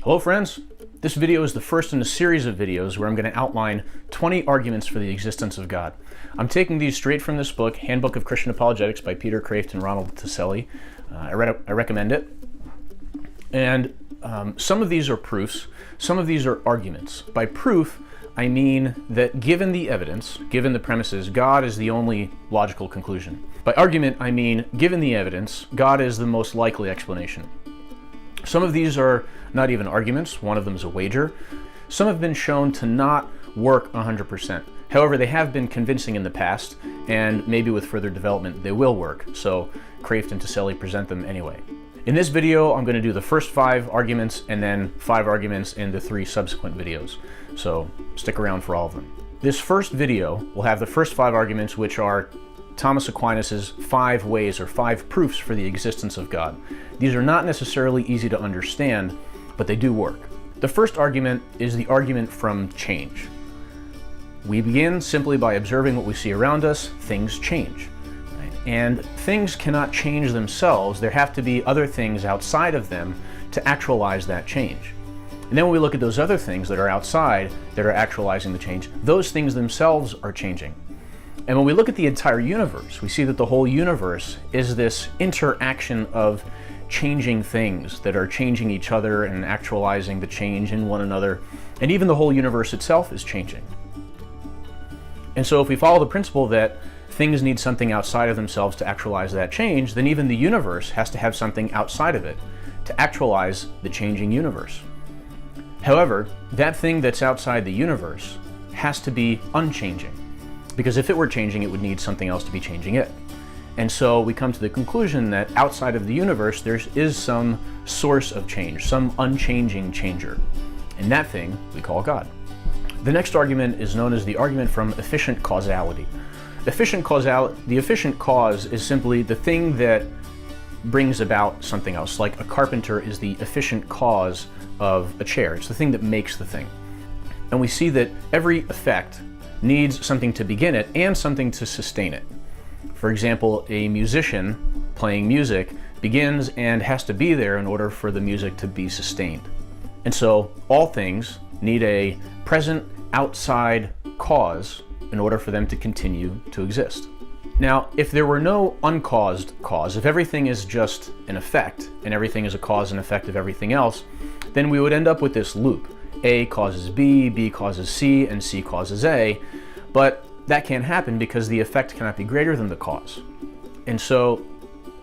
Hello friends, this video is the first in a series of videos where I'm going to outline 20 arguments for the existence of God. I'm taking these straight from this book, Handbook of Christian Apologetics by Kreeft and Ronald Tacelli. I recommend it. And some of these are proofs, some of these are arguments. By proof, I mean that given the evidence, given the premises, God is the only logical conclusion. By argument, I mean given the evidence, God is the most likely explanation. Some of these are not even arguments, one of them is a wager. Some have been shown to not work 100%. However, they have been convincing in the past, and maybe with further development they will work, so Kreeft and Tacelli present them anyway. In this video, I'm going to do the first 5 arguments and then 5 arguments in the 3 subsequent videos, so stick around for all of them. This first video will have the first 5 arguments, which are Thomas Aquinas' 5 ways or 5 proofs for the existence of God. These are not necessarily easy to understand, but they do work. The first argument is the argument from change. We begin simply by observing what we see around us. Things change. Right? And things cannot change themselves. There have to be other things outside of them to actualize that change. And then when we look at those other things that are outside, that are actualizing the change, those things themselves are changing. And when we look at the entire universe, we see that the whole universe is this interaction of changing things that are changing each other and actualizing the change in one another. And even the whole universe itself is changing. And so if we follow the principle that things need something outside of themselves to actualize that change, then even the universe has to have something outside of it to actualize the changing universe. However, that thing that's outside the universe has to be unchanging, because if it were changing, it would need something else to be changing it. And so we come to the conclusion that outside of the universe, there is some source of change, some unchanging changer. And that thing we call God. The next argument is known as the argument from efficient causality. The efficient cause is simply the thing that brings about something else. Like a carpenter is the efficient cause of a chair. It's the thing that makes the thing. And we see that every effect needs something to begin it and something to sustain it. For example, a musician playing music begins and has to be there in order for the music to be sustained. And so all things need a present outside cause in order for them to continue to exist. Now, if there were no uncaused cause, if everything is just an effect and everything is a cause and effect of everything else, then we would end up with this loop. A causes B, B causes C, and C causes A, but that can't happen because the effect cannot be greater than the cause. And so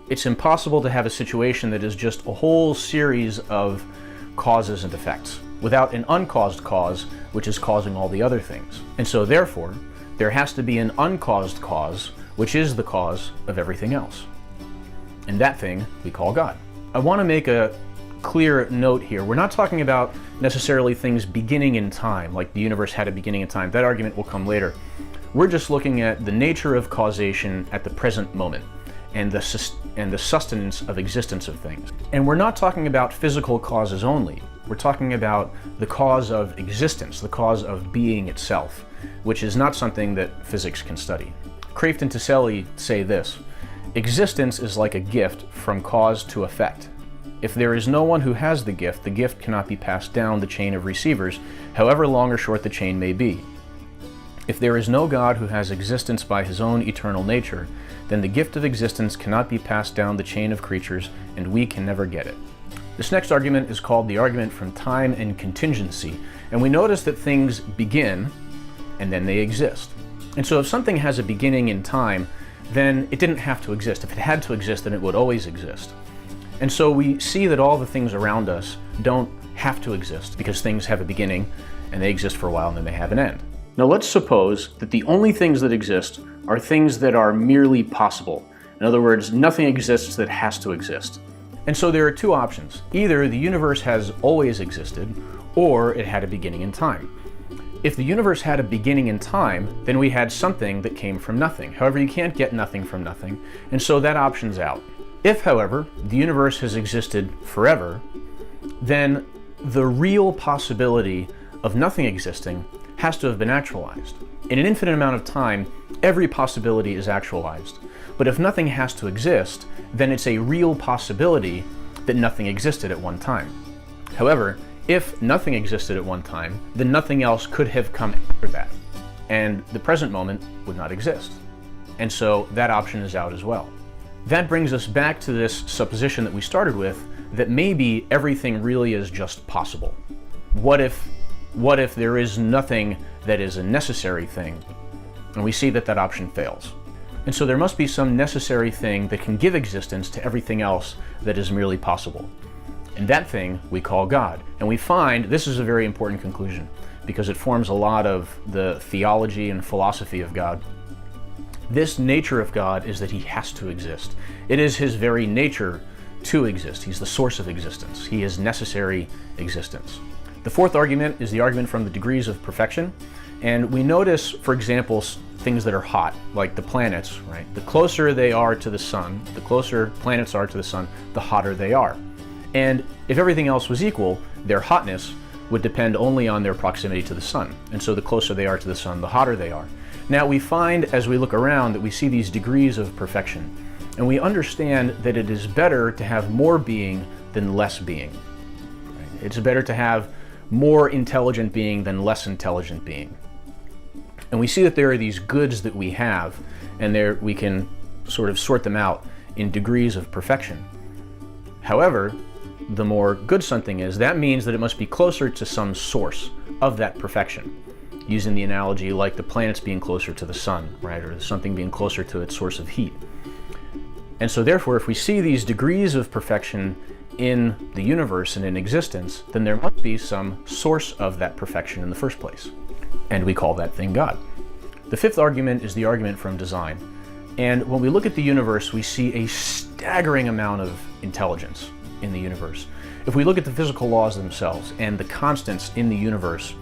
it's impossible to have a situation that is just a whole series of causes and effects without an uncaused cause, which is causing all the other things. And so therefore, there has to be an uncaused cause, which is the cause of everything else. And that thing we call God. I want to make a clear note here. We're not talking about necessarily things beginning in time, like the universe had a beginning in time. That argument will come later. We're just looking at the nature of causation at the present moment and the sustenance of existence of things. And we're not talking about physical causes only. We're talking about the cause of existence, the cause of being itself, which is not something that physics can study. Kreeft and Tacelli say this: existence is like a gift from cause to effect. If there is no one who has the gift cannot be passed down the chain of receivers, however long or short the chain may be. If there is no God who has existence by his own eternal nature, then the gift of existence cannot be passed down the chain of creatures, and we can never get it. This next argument is called the argument from time and contingency, and we notice that things begin and then they exist. And so if something has a beginning in time, then it didn't have to exist. If it had to exist, then it would always exist. And so we see that all the things around us don't have to exist because things have a beginning and they exist for a while and then they have an end. Now let's suppose that the only things that exist are things that are merely possible. In other words, nothing exists that has to exist. And so there are 2 options. Either the universe has always existed, or it had a beginning in time. If the universe had a beginning in time, then we had something that came from nothing. However, you can't get nothing from nothing, and so that option's out. If, however, the universe has existed forever, then the real possibility of nothing existing has to have been actualized. In an infinite amount of time, every possibility is actualized. But if nothing has to exist, then it's a real possibility that nothing existed at one time. However, If nothing existed at one time, then nothing else could have come after that, and the present moment would not exist. And so that option is out as well. That brings us back to this supposition that we started with, that maybe everything really is just possible. What if there is nothing that is a necessary thing? And we see that that option fails. And so there must be some necessary thing that can give existence to everything else that is merely possible. And that thing we call God. And we find this is a very important conclusion because it forms a lot of the theology and philosophy of God. This nature of God is that he has to exist. It is his very nature to exist. He's the source of existence. He is necessary existence. The fourth argument is the argument from the degrees of perfection. And we notice, for example, things that are hot, like the planets, right? The closer they are to the sun, the closer planets are to the sun, the hotter they are. And if everything else was equal, their hotness would depend only on their proximity to the sun. And so the closer they are to the sun, the hotter they are. Now we find, as we look around, that we see these degrees of perfection. And we understand that it is better to have more being than less being. Right? It's better to have more intelligent being than less intelligent being. And we see that there are these goods that we have, and there we can sort of sort them out in degrees of perfection. However, the more good something is, that means that it must be closer to some source of that perfection. Using the analogy like the planets being closer to the sun, right? Or something being closer to its source of heat. And so therefore, if we see these degrees of perfection in the universe and in existence, then there must be some source of that perfection in the first place. And we call that thing God. The fifth argument is the argument from design. And when we look at the universe, we see a staggering amount of intelligence in the universe. If we look at the physical laws themselves and the constants in the universe,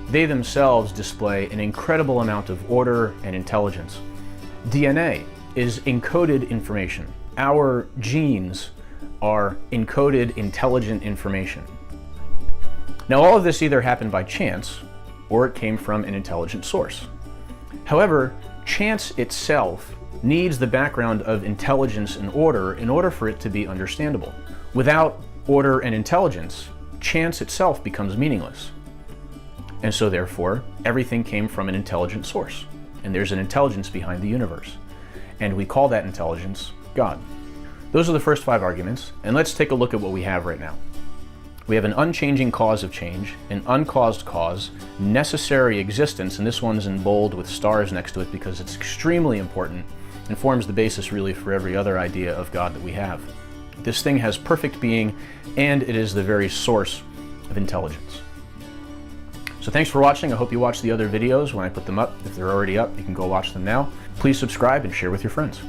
they themselves display an incredible amount of order and intelligence. DNA is encoded information. Our genes are encoded intelligent information. Now all of this either happened by chance or it came from an intelligent source. However, chance itself needs the background of intelligence and order in order for it to be understandable. Without order and intelligence, chance itself becomes meaningless. And so therefore, everything came from an intelligent source. And there's an intelligence behind the universe. And we call that intelligence God. Those are the first 5 arguments, and let's take a look at what we have right now. We have an unchanging cause of change, an uncaused cause, necessary existence, and this one's in bold with stars next to it because it's extremely important and forms the basis really for every other idea of God that we have. This thing has perfect being, and it is the very source of intelligence. So thanks for watching. I hope you watch the other videos when I put them up. If they're already up, you can go watch them now. Please subscribe and share with your friends.